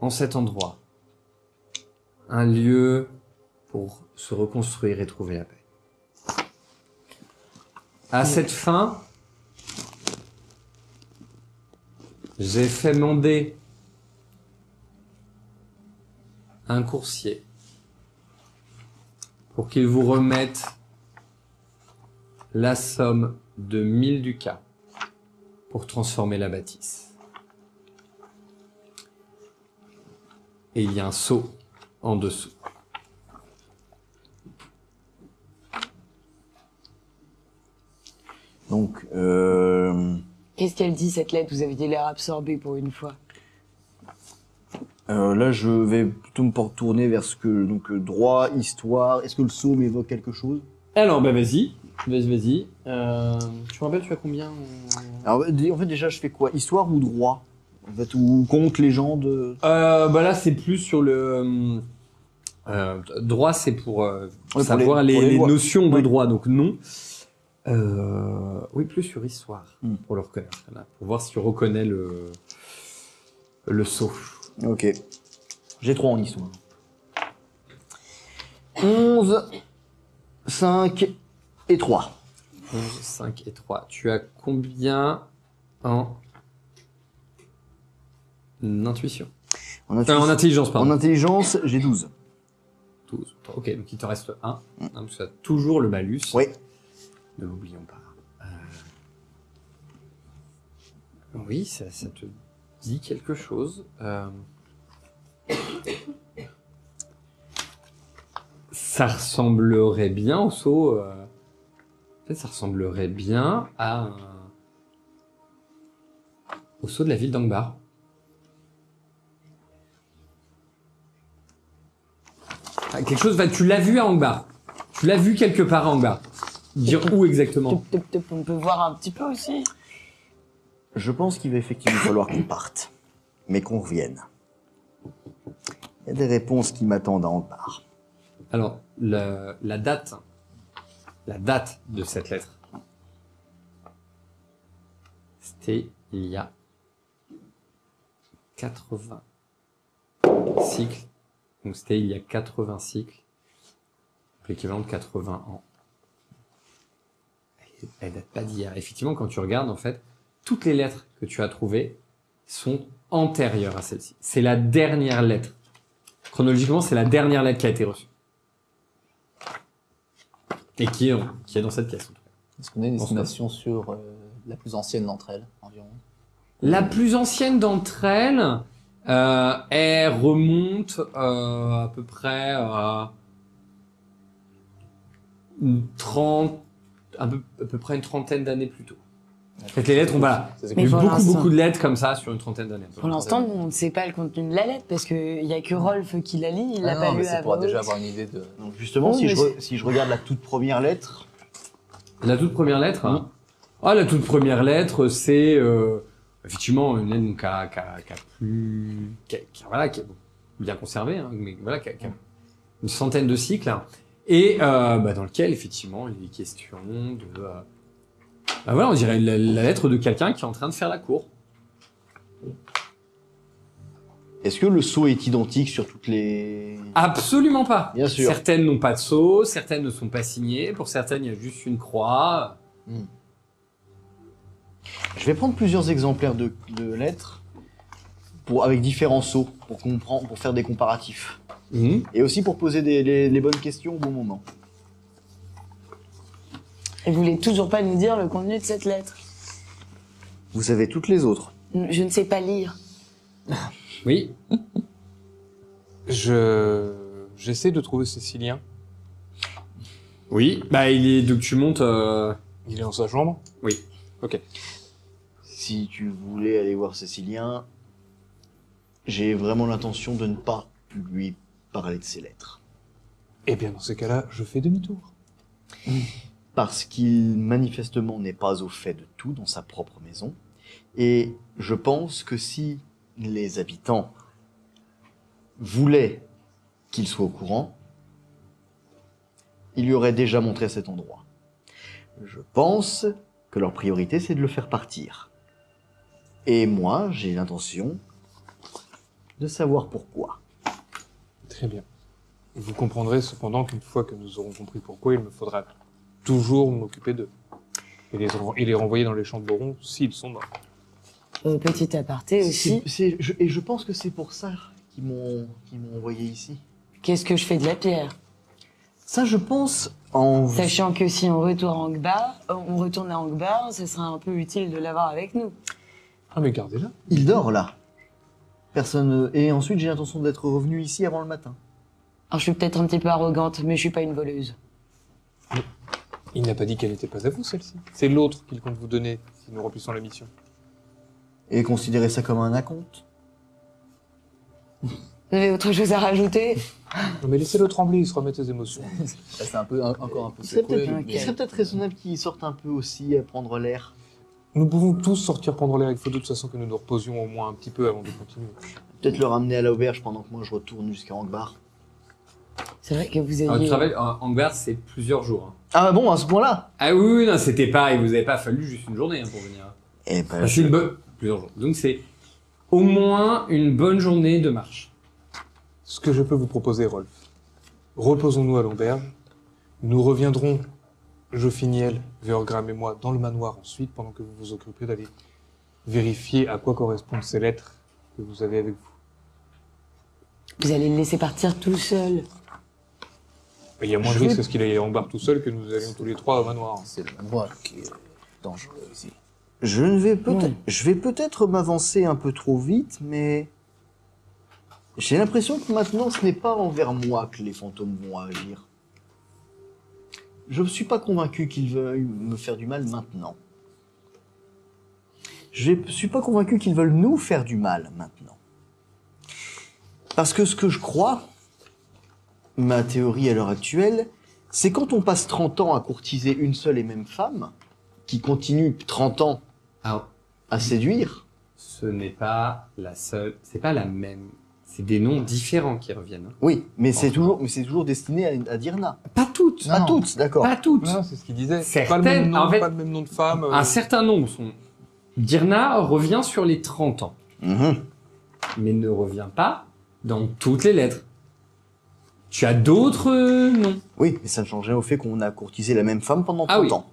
[SPEAKER 1] en cet endroit un lieu pour se reconstruire et trouver la paix. À cette fin, j'ai fait demander un coursier pour qu'il vous remette la somme de 1000 ducats pour transformer la bâtisse. Et il y a un sceau en dessous.
[SPEAKER 6] Donc,
[SPEAKER 4] Qu'est-ce qu'elle dit, cette lettre? Vous aviez l'air absorbé pour une fois.
[SPEAKER 6] là, je vais plutôt me tourner vers ce que donc droit, histoire. Est-ce que le sceau m'évoque quelque chose?
[SPEAKER 1] Alors, bah vas-y. Tu me rappelles, tu as combien
[SPEAKER 6] Alors, en fait, déjà, je fais quoi? Histoire ou droit? En fait, ou conte, légende?
[SPEAKER 1] Bah là, c'est plus sur le... droit, c'est pour
[SPEAKER 6] pour
[SPEAKER 1] savoir
[SPEAKER 6] les
[SPEAKER 1] les
[SPEAKER 6] lois.
[SPEAKER 1] notions de
[SPEAKER 6] Ouais.
[SPEAKER 1] droit, donc non. Oui, plus sur histoire, pour le reconnaître. Là, pour voir si tu reconnais le sceau.
[SPEAKER 6] Ok. J'ai 3 en histoire. 11, 5 et 3.
[SPEAKER 1] 11, 5 et 3. Tu as combien en intuition?
[SPEAKER 6] En
[SPEAKER 1] En intelligence,
[SPEAKER 6] En
[SPEAKER 1] pardon.
[SPEAKER 6] intelligence, j'ai 12.
[SPEAKER 1] 12. Ok, donc il te reste 1. Donc tu as toujours le malus.
[SPEAKER 6] Oui.
[SPEAKER 1] Ne l'oublions pas. Oui, ça te dit quelque chose. Ça ressemblerait bien au sceau. En fait, ça ressemblerait bien au sceau de la ville d'Angbar. Ah, quelque chose. Tu l'as vu à Angbar. Tu l'as vu quelque part à Angbar. Dire où exactement?
[SPEAKER 4] On peut voir un petit peu aussi.
[SPEAKER 6] Je pense qu'il va effectivement falloir qu'on parte, mais qu'on revienne. Il y a des réponses qui m'attendent à Angbar.
[SPEAKER 1] Alors, la date de cette lettre, c'était il y a 80 cycles. Donc, c'était il y a 80 cycles, l'équivalent de 80 ans. Elle date pas d'hier. Effectivement, quand tu regardes, en fait, toutes les lettres que tu as trouvées sont antérieures à celle-ci. C'est la dernière lettre. Chronologiquement, c'est la dernière lettre qui a été reçue. Et qui est dans cette pièce, en tout cas.
[SPEAKER 2] Est-ce qu'on a une estimation sur la plus ancienne d'entre elles, environ?
[SPEAKER 1] La plus ancienne d'entre elles, elle remonte à peu près à à peu près une trentaine d'années plus tôt. En fait, les lettres, voilà.
[SPEAKER 2] Ça, c'est
[SPEAKER 1] Il y a eu
[SPEAKER 4] pour
[SPEAKER 1] beaucoup,
[SPEAKER 4] l'instant-
[SPEAKER 1] beaucoup de lettres comme ça sur une trentaine d'années.
[SPEAKER 4] Pour l'instant, on ne sait pas le contenu de la lettre parce qu'il y a que Rolf qui la lit. Il l'a
[SPEAKER 2] Ah
[SPEAKER 4] pas
[SPEAKER 2] non,
[SPEAKER 4] lu
[SPEAKER 2] mais c'est
[SPEAKER 4] à
[SPEAKER 2] pour
[SPEAKER 4] voix
[SPEAKER 2] déjà
[SPEAKER 4] haute.
[SPEAKER 2] avoir une idée de...
[SPEAKER 6] Donc justement,
[SPEAKER 4] Oui,
[SPEAKER 6] si je regarde la toute première lettre,
[SPEAKER 1] La toute première lettre, la toute première lettre, c'est effectivement une lettre qui est bien conservée, hein, mais voilà, qui a une centaine de cycles, hein, et dans lequel effectivement il est question de, on dirait la lettre de quelqu'un qui est en train de faire la cour.
[SPEAKER 6] est-ce que le sceau est identique sur toutes les...
[SPEAKER 1] Absolument pas.
[SPEAKER 6] Bien sûr.
[SPEAKER 1] Certaines n'ont pas de sceau, certaines ne sont pas signées, pour certaines il y a juste une croix.
[SPEAKER 6] Je vais prendre plusieurs exemplaires de lettres avec différents sceaux pour faire des comparatifs. Et aussi pour poser les bonnes questions au bon moment.
[SPEAKER 4] Et vous voulez toujours pas nous dire le contenu de cette lettre?
[SPEAKER 6] Vous savez toutes les autres.
[SPEAKER 4] Je ne sais pas lire.
[SPEAKER 1] Oui.
[SPEAKER 3] J'essaie de trouver Cécilien.
[SPEAKER 1] Oui. Donc tu montes.
[SPEAKER 3] Il est dans sa chambre.
[SPEAKER 1] Oui.
[SPEAKER 3] Ok.
[SPEAKER 6] Si tu voulais aller voir Cécilien, j'ai vraiment l'intention de ne pas lui parler de ces lettres.
[SPEAKER 3] Eh bien, dans ces cas-là, je fais demi-tour.
[SPEAKER 6] Parce qu'il, manifestement, n'est pas au fait de tout dans sa propre maison. Et je pense que si les habitants voulaient qu'il soit au courant, il lui aurait déjà montré cet endroit. Je pense que leur priorité, c'est de le faire partir. Et moi, j'ai l'intention de savoir pourquoi.
[SPEAKER 3] Très bien. Vous comprendrez cependant qu'une fois que nous aurons compris pourquoi, il me faudra toujours m'occuper d'eux. Et les renvoyer dans les champs de Boron s'ils sont morts.
[SPEAKER 4] Petit aparté aussi.
[SPEAKER 6] Et je pense que c'est pour ça qu'ils m'ont envoyé ici.
[SPEAKER 4] Qu'est-ce que je fais de la pierre?
[SPEAKER 6] Ça, je pense, en...
[SPEAKER 4] Sachant que si on retourne à Angbar, ce sera un peu utile de l'avoir avec nous.
[SPEAKER 3] Ah mais gardez-la.
[SPEAKER 6] Il dort, là. Personne... Et ensuite, j'ai l'intention d'être revenu ici avant le matin.
[SPEAKER 4] Alors, je suis peut-être un petit peu arrogante, mais je suis pas une voleuse.
[SPEAKER 3] Il n'a pas dit qu'elle n'était pas à vous, celle-ci. C'est l'autre qu'il compte vous donner si nous remplissons la mission.
[SPEAKER 6] Et considérer ça comme un acompte.
[SPEAKER 4] Vous avez autre chose à rajouter?
[SPEAKER 3] Non mais laissez-le trembler, il se remet ses émotions.
[SPEAKER 2] C'est encore un peu
[SPEAKER 6] Il serait
[SPEAKER 2] secoué,
[SPEAKER 6] peut-être
[SPEAKER 2] mais-
[SPEAKER 6] peut raisonnable qu'il sorte un peu aussi à prendre l'air.
[SPEAKER 3] Nous pouvons tous sortir prendre l'air, il faut de toute façon que nous nous reposions au moins un petit peu avant de continuer.
[SPEAKER 6] Peut-être le ramener à l'auberge pendant que moi je retourne jusqu'à Angbar.
[SPEAKER 4] C'est vrai que vous
[SPEAKER 1] Le
[SPEAKER 4] aviez...
[SPEAKER 1] travail en Angbar, c'est plusieurs jours. Hein.
[SPEAKER 6] Ah bon, à ce point-là?
[SPEAKER 1] Ah oui, oui, non, c'était pas, il vous avait pas fallu juste une journée hein, pour venir.
[SPEAKER 6] Eh ben,
[SPEAKER 1] Enfin, c'est une bonne, plusieurs jours. Donc c'est au moins une bonne journée de marche.
[SPEAKER 3] Ce que je peux vous proposer, Rolf, reposons-nous à l'auberge. Nous reviendrons, Joffiniel, Veorgram et moi, dans le manoir ensuite, pendant que vous vous occupez d'aller vérifier à quoi correspondent ces lettres que vous avez avec vous.
[SPEAKER 4] Vous allez le laisser partir tout seul.
[SPEAKER 3] Il y a moins de risques à ce qu'il aille en bar tout seul que nous allions tous les trois au manoir.
[SPEAKER 2] C'est le manoir qui est dangereux ici.
[SPEAKER 6] je vais peut-être m'avancer un peu trop vite, mais j'ai l'impression que maintenant ce n'est pas envers moi que les fantômes vont agir. Je ne suis pas convaincu qu'ils veuillent me faire du mal maintenant. Je ne suis pas convaincu qu'ils veulent nous faire du mal maintenant. Parce que ce que je crois, ma théorie à l'heure actuelle, c'est quand on passe 30 ans à courtiser une seule et même femme, qui continue 30 ans
[SPEAKER 1] Alors,
[SPEAKER 6] à séduire,
[SPEAKER 1] ce n'est pas la seule, c'est pas la même. C'est des noms différents qui reviennent. hein.
[SPEAKER 6] oui, mais c'est toujours destiné à Dirna.
[SPEAKER 1] Pas toutes.
[SPEAKER 6] À toutes, d'accord.
[SPEAKER 1] Pas toutes.
[SPEAKER 3] Non, c'est ce qu'il disait.
[SPEAKER 1] Certaines,
[SPEAKER 3] Pas le même nom,
[SPEAKER 1] en fait,
[SPEAKER 3] pas le même nom de femme.
[SPEAKER 1] Un certain nombre sont. Dirna revient sur les 30 ans,
[SPEAKER 6] Mhm.
[SPEAKER 1] mais ne revient pas dans toutes les lettres. Tu as d'autres noms.
[SPEAKER 6] Oui, mais ça ne change rien au fait qu'on a courtisé la même femme pendant 30
[SPEAKER 1] Ah oui.
[SPEAKER 6] ans.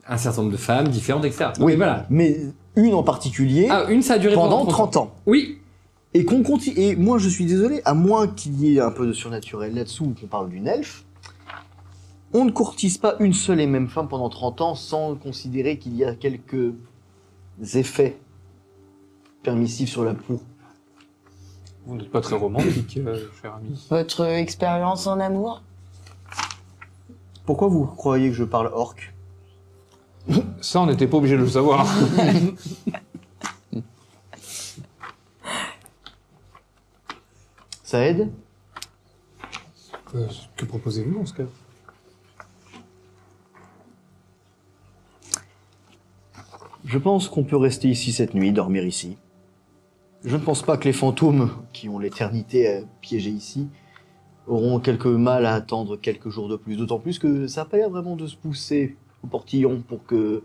[SPEAKER 1] Un certain nombre de femmes différentes, etc.
[SPEAKER 6] Oui,
[SPEAKER 1] Mais voilà.
[SPEAKER 6] mais une en particulier
[SPEAKER 1] Ah, une, ça a duré
[SPEAKER 6] pendant 30 ans.
[SPEAKER 1] Oui.
[SPEAKER 6] Et qu'on continue. Et moi, je suis désolé, à moins qu'il y ait un peu de surnaturel là-dessous, ou qu'on parle d'une elfe, on ne courtise pas une seule et même femme pendant 30 ans sans considérer qu'il y a quelques effets permissifs sur la peau.
[SPEAKER 3] Vous n'êtes pas très romantique, cher ami.
[SPEAKER 4] Votre expérience en amour?
[SPEAKER 6] Pourquoi vous croyez que je parle orc?
[SPEAKER 3] Ça, on n'était pas obligé de le savoir.
[SPEAKER 6] Ça aide?
[SPEAKER 3] Que proposez-vous en ce cas?
[SPEAKER 6] Je pense qu'on peut rester ici cette nuit, dormir ici. Je ne pense pas que les fantômes, qui ont l'éternité piégés ici, auront quelque mal à attendre quelques jours de plus. D'autant plus que ça n'a pas l'air vraiment de se pousser au portillon pour que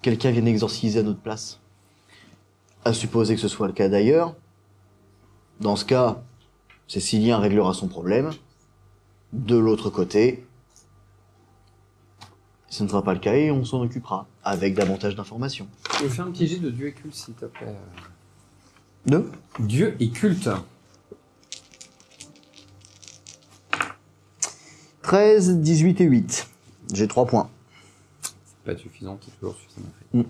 [SPEAKER 6] quelqu'un vienne exorciser à notre place. À supposer que ce soit le cas d'ailleurs. Dans ce cas, Cécilien réglera son problème. De l'autre côté, ce ne sera pas le cas et on s'en occupera, avec davantage d'informations.
[SPEAKER 1] Je vais faire un petit jet de Dieu et culte, s'il te plaît.
[SPEAKER 6] Deux.
[SPEAKER 1] Dieu et culte.
[SPEAKER 6] 13, 18 et 8. J'ai 3 points.
[SPEAKER 1] C'est pas suffisant, c'est toujours suffisamment fait.
[SPEAKER 6] Mm.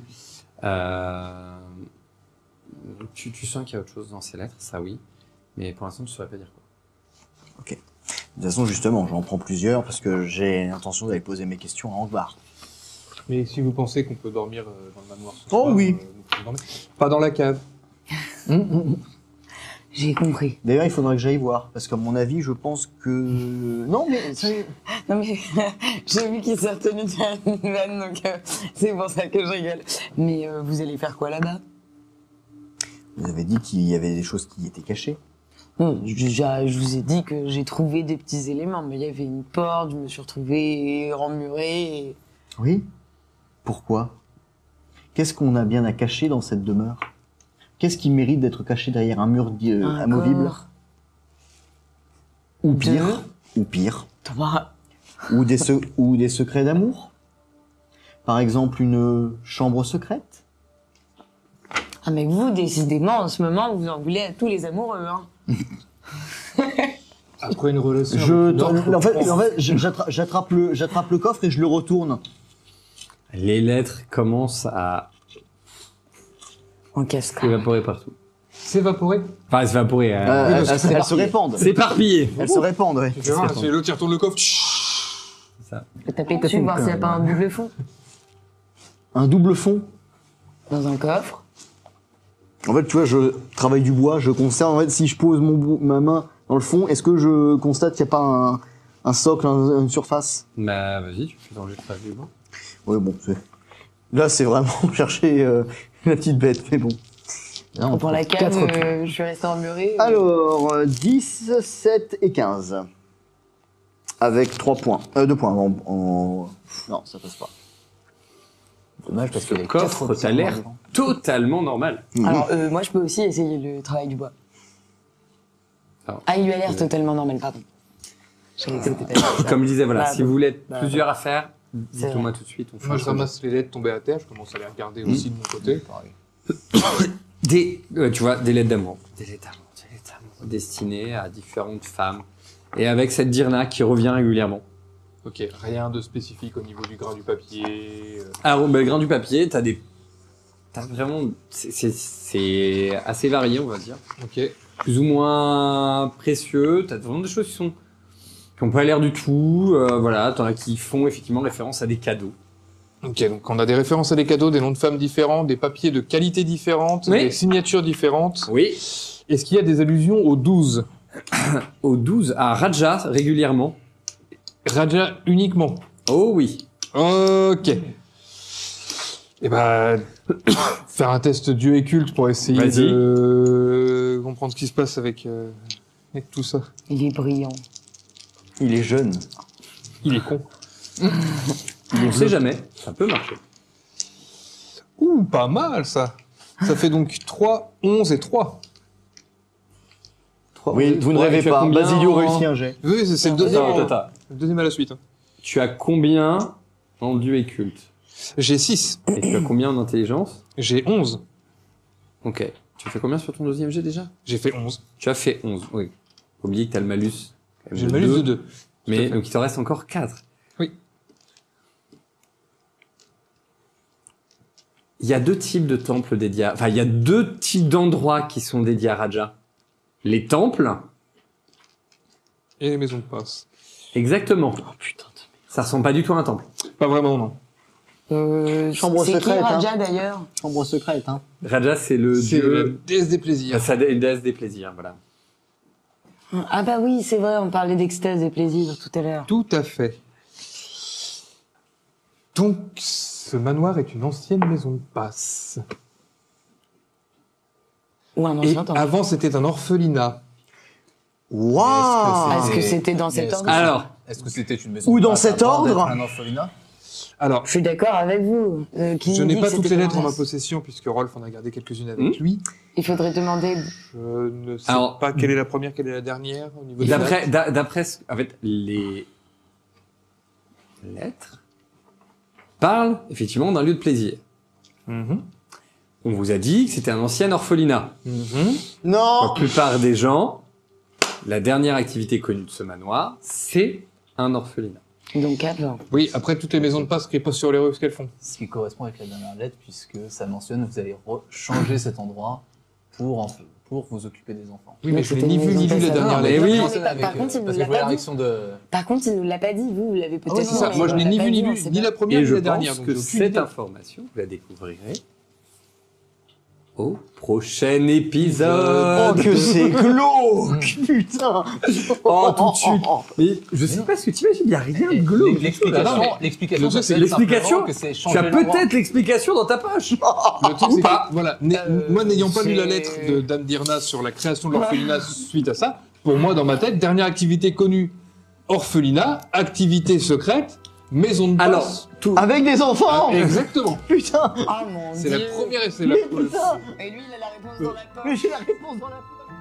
[SPEAKER 1] Tu sens qu'il y a autre chose dans ces lettres, ça oui. Mais pour l'instant, tu ne saurais pas dire quoi.
[SPEAKER 6] De toute façon, justement, j'en prends plusieurs parce que j'ai l'intention d'aller poser mes questions à Angbar.
[SPEAKER 3] Mais si vous pensez qu'on peut dormir dans le manoir ce
[SPEAKER 6] Oh
[SPEAKER 3] soir,
[SPEAKER 6] oui.
[SPEAKER 3] nous pouvons dormir. Pas dans la cave.
[SPEAKER 4] J'ai compris.
[SPEAKER 6] D'ailleurs, il faudrait que j'aille voir, parce qu'à mon avis, je pense que... Non, mais...
[SPEAKER 4] Non mais j'ai vu qu'il s'est retenu de faire une vanne, donc c'est pour ça que je rigole. Mais vous allez faire quoi là-bas?
[SPEAKER 6] Vous avez dit qu'il y avait des choses qui étaient cachées.
[SPEAKER 4] Non, je vous ai dit que j'ai trouvé des petits éléments, mais il y avait une porte, je me suis retrouvée emmurée. Et...
[SPEAKER 6] Oui. Pourquoi? Qu'est-ce qu'on a bien à cacher dans cette demeure? Qu'est-ce qui mérite d'être caché derrière un mur amovible?
[SPEAKER 4] corps.
[SPEAKER 6] Ou pire, ou pire,
[SPEAKER 4] Toi,
[SPEAKER 6] ou des secrets d'amour? Par exemple, une chambre secrète?
[SPEAKER 4] ah mais vous, décidément, en ce moment, vous en voulez à tous les amoureux, hein.
[SPEAKER 3] Après une relation...
[SPEAKER 6] En fait, j'attrape le coffre et je le retourne.
[SPEAKER 1] Les lettres commencent à
[SPEAKER 4] En cascade.
[SPEAKER 1] s'évaporer partout.
[SPEAKER 3] S'évaporer.
[SPEAKER 1] Enfin, s'évaporer.
[SPEAKER 6] Elles se répandent.
[SPEAKER 1] S'éparpiller.
[SPEAKER 6] Elles se répandent, oui.
[SPEAKER 3] Tu vois, c'est l'autre qui retourne le coffre.
[SPEAKER 4] Taper dessus, voir s'il n'y a pas un double fond.
[SPEAKER 6] Un double fond.
[SPEAKER 4] Dans un coffre.
[SPEAKER 6] En fait, tu vois, je travaille du bois, je conserve. En fait, si je pose ma main dans le fond, est-ce que je constate qu'il n'y a pas un socle, une surface?
[SPEAKER 1] Bah, vas-y, tu fais danger de travail du bois.
[SPEAKER 6] Ouais, bon, là, c'est vraiment chercher la petite bête, mais bon. Non,
[SPEAKER 4] Pour la cave, je suis restée emmurée.
[SPEAKER 6] Alors, 10, 7 et 15. Avec 3 points. 2 points. Non, ça passe pas.
[SPEAKER 2] Dommage parce que
[SPEAKER 1] Le coffre, t'as l'air totalement normal.
[SPEAKER 4] Alors, moi, je peux aussi essayer le travail du bois.
[SPEAKER 1] Alors,
[SPEAKER 4] Ah, il lui a l'air totalement normal, pardon. J'ai été
[SPEAKER 1] Comme je disais, voilà,
[SPEAKER 4] Bah,
[SPEAKER 1] si vous voulez être
[SPEAKER 4] bah,
[SPEAKER 1] plusieurs à faire,
[SPEAKER 4] C'est
[SPEAKER 1] dites-moi tout de suite. On fait
[SPEAKER 3] Moi,
[SPEAKER 1] un
[SPEAKER 3] je
[SPEAKER 1] projet.
[SPEAKER 3] ramasse les lettres tombées à terre, je commence à les regarder aussi de mon côté.
[SPEAKER 1] Tu vois, des lettres d'amour. Des lettres d'amour destinées à différentes femmes. Et avec cette dirna qui revient régulièrement.
[SPEAKER 3] Ok, rien de spécifique au niveau du grain du papier.
[SPEAKER 1] Alors, le grain du papier, t'as vraiment, c'est assez varié, on va dire.
[SPEAKER 3] Ok.
[SPEAKER 1] Plus ou moins précieux. T'as vraiment des choses qui ont pas l'air du tout. Voilà, t'en as qui font effectivement référence à des cadeaux.
[SPEAKER 3] Ok, donc on a des références à des cadeaux, des noms de femmes différents, des papiers de qualité différente,
[SPEAKER 1] Oui.
[SPEAKER 3] des signatures différentes.
[SPEAKER 1] Oui.
[SPEAKER 3] Est-ce qu'il y a des allusions aux 12?
[SPEAKER 1] Au 12, à Raja, régulièrement.
[SPEAKER 3] Raja uniquement.
[SPEAKER 1] Oh oui.
[SPEAKER 3] Ok. Et bah, faire un test dieu et culte pour essayer
[SPEAKER 1] Vas-y.
[SPEAKER 3] de comprendre ce qui se passe avec tout ça.
[SPEAKER 4] Il est brillant.
[SPEAKER 6] Il est jeune.
[SPEAKER 3] Il est con.
[SPEAKER 1] On sait jamais. Ça peut marcher.
[SPEAKER 3] Ouh, pas mal ça. Ça fait donc 3, 11 et 3.
[SPEAKER 6] Oui, vous ne
[SPEAKER 1] Ouais,
[SPEAKER 6] rêvez
[SPEAKER 1] tu as
[SPEAKER 6] pas.
[SPEAKER 1] combien
[SPEAKER 6] Basilio
[SPEAKER 1] en-
[SPEAKER 6] réussit un jet.
[SPEAKER 3] Oui, c'est le deuxième.
[SPEAKER 1] Attends.
[SPEAKER 3] Le deuxième à la suite.
[SPEAKER 1] Tu as combien en dieu et culte?
[SPEAKER 3] J'ai 6.
[SPEAKER 1] Et tu as combien en intelligence?
[SPEAKER 3] J'ai 11.
[SPEAKER 1] Ok. Tu fais combien sur ton deuxième jet déjà?
[SPEAKER 3] J'ai fait 11.
[SPEAKER 1] Tu as fait 11, oui. Oublie que tu as le malus.
[SPEAKER 3] J'ai le malus de 2.
[SPEAKER 1] Mais
[SPEAKER 3] Tout à fait.
[SPEAKER 1] donc il te reste encore 4.
[SPEAKER 3] Oui.
[SPEAKER 1] Il y a 2 types de temples dédiés à... Enfin, il y a 2 types d'endroits qui sont dédiés à Raja. Les temples,
[SPEAKER 3] Et les maisons de passe.
[SPEAKER 1] exactement.
[SPEAKER 6] Oh putain.
[SPEAKER 1] Ça ressemble pas du tout à un temple.
[SPEAKER 3] Pas vraiment, non.
[SPEAKER 6] Chambre
[SPEAKER 4] c'est
[SPEAKER 6] secrète,
[SPEAKER 4] qui
[SPEAKER 6] hein.
[SPEAKER 4] Raja d'ailleurs?
[SPEAKER 6] Chambre secrète, hein.
[SPEAKER 1] Raja, c'est le
[SPEAKER 3] C'est
[SPEAKER 1] dieu...
[SPEAKER 3] le déesse des plaisirs.
[SPEAKER 1] C'est la déesse des plaisirs, voilà.
[SPEAKER 4] Ah bah oui, c'est vrai, on parlait d'extase et plaisir tout à l'heure.
[SPEAKER 3] Tout à fait. Donc, ce manoir est une ancienne maison de passe.
[SPEAKER 4] Ou un
[SPEAKER 3] Et
[SPEAKER 4] ancien temple.
[SPEAKER 3] avant, c'était un orphelinat.
[SPEAKER 6] Waouh.
[SPEAKER 4] Est-ce que c'était dans cet ordre?
[SPEAKER 1] Alors,
[SPEAKER 2] Est-ce que c'était une maison
[SPEAKER 6] Ou
[SPEAKER 2] de
[SPEAKER 6] dans
[SPEAKER 2] passe
[SPEAKER 6] cet
[SPEAKER 2] avant d'être
[SPEAKER 6] ordre
[SPEAKER 2] un orphelinat?
[SPEAKER 3] Alors,
[SPEAKER 4] Je suis d'accord avec vous. Qui
[SPEAKER 3] je
[SPEAKER 4] dit
[SPEAKER 3] n'ai
[SPEAKER 4] que
[SPEAKER 3] pas toutes
[SPEAKER 4] c'était
[SPEAKER 3] les lettres en ma
[SPEAKER 4] Raja?
[SPEAKER 3] possession, puisque Rolf en a gardé quelques-unes avec lui.
[SPEAKER 4] Il faudrait demander.
[SPEAKER 3] Je ne sais
[SPEAKER 1] Alors-
[SPEAKER 3] pas quelle est la première, quelle est la dernière au niveau des dates.
[SPEAKER 1] d'après, en fait, les lettres parlent effectivement d'un lieu de plaisir.
[SPEAKER 3] Mhm.
[SPEAKER 1] On vous a dit que c'était un ancien orphelinat.
[SPEAKER 3] Mhm.
[SPEAKER 1] Pour
[SPEAKER 6] Non.
[SPEAKER 1] la plupart des gens, la dernière activité connue de ce manoir, c'est un orphelinat.
[SPEAKER 4] Donc avant.
[SPEAKER 3] Oui, après, toutes les maisons de passe qui passent sur les rues, ce qu'elles font.
[SPEAKER 2] Ce qui correspond avec la dernière lettre, puisque ça mentionne que vous allez changer cet endroit pour pour vous occuper des enfants.
[SPEAKER 3] Oui, mais je l'ai
[SPEAKER 4] c'était
[SPEAKER 3] ni vu ni lu la
[SPEAKER 4] ça.
[SPEAKER 3] dernière
[SPEAKER 1] Non, mais
[SPEAKER 3] lettre.
[SPEAKER 1] oui.
[SPEAKER 2] Non,
[SPEAKER 4] mais
[SPEAKER 2] c'est
[SPEAKER 4] par
[SPEAKER 2] avec,
[SPEAKER 4] contre, il nous
[SPEAKER 2] parce que
[SPEAKER 4] l'a
[SPEAKER 2] je voyais
[SPEAKER 4] pas
[SPEAKER 2] la
[SPEAKER 4] dit.
[SPEAKER 2] réaction de...
[SPEAKER 4] Par contre, il nous l'a pas dit, vous l'avez peut-être
[SPEAKER 3] Oui,
[SPEAKER 4] dit,
[SPEAKER 3] c'est ça.
[SPEAKER 4] mais
[SPEAKER 3] Moi, je
[SPEAKER 4] il
[SPEAKER 3] n'ai
[SPEAKER 4] nous
[SPEAKER 3] ni
[SPEAKER 4] l'a
[SPEAKER 3] vu
[SPEAKER 4] pas
[SPEAKER 3] ni
[SPEAKER 4] dit, on
[SPEAKER 3] lu
[SPEAKER 4] sait
[SPEAKER 3] ni
[SPEAKER 4] pas.
[SPEAKER 3] la première
[SPEAKER 1] Et
[SPEAKER 3] ni
[SPEAKER 1] je
[SPEAKER 3] la dernière.
[SPEAKER 1] pense
[SPEAKER 3] donc
[SPEAKER 1] que
[SPEAKER 3] j'ai aucune
[SPEAKER 1] cette
[SPEAKER 3] idée.
[SPEAKER 1] information, vous la découvrirez au prochain épisode.
[SPEAKER 6] Oh, que c'est glauque, putain.
[SPEAKER 1] Oh, tout de suite. Mais je sais pas ce que tu imagines, il n'y a rien de glauque.
[SPEAKER 2] L'explication,
[SPEAKER 3] Le truc, c'est
[SPEAKER 2] ça peut être
[SPEAKER 1] l'explication,
[SPEAKER 2] simplement que c'est
[SPEAKER 1] Tu
[SPEAKER 2] changer
[SPEAKER 1] as
[SPEAKER 2] l'endroit.
[SPEAKER 1] peut-être l'explication dans ta poche.
[SPEAKER 3] Le truc, c'est
[SPEAKER 1] pas.
[SPEAKER 3] que, voilà, moi n'ayant pas lu la
[SPEAKER 4] c'est-
[SPEAKER 3] lettre de Dame Dirna sur la création de l'orphelinat suite à ça, pour moi dans ma tête, dernière activité connue, orphelinat, activité secrète, maison de passe.
[SPEAKER 1] Alors, tout.
[SPEAKER 6] Avec des enfants.
[SPEAKER 3] Exactement.
[SPEAKER 6] Putain.
[SPEAKER 4] Oh mon
[SPEAKER 3] C'est la
[SPEAKER 4] dieu.
[SPEAKER 3] première et c'est la
[SPEAKER 6] Mais putain.
[SPEAKER 4] Et lui, il a la réponse dans la poche.
[SPEAKER 6] Mais j'ai la réponse dans la poche.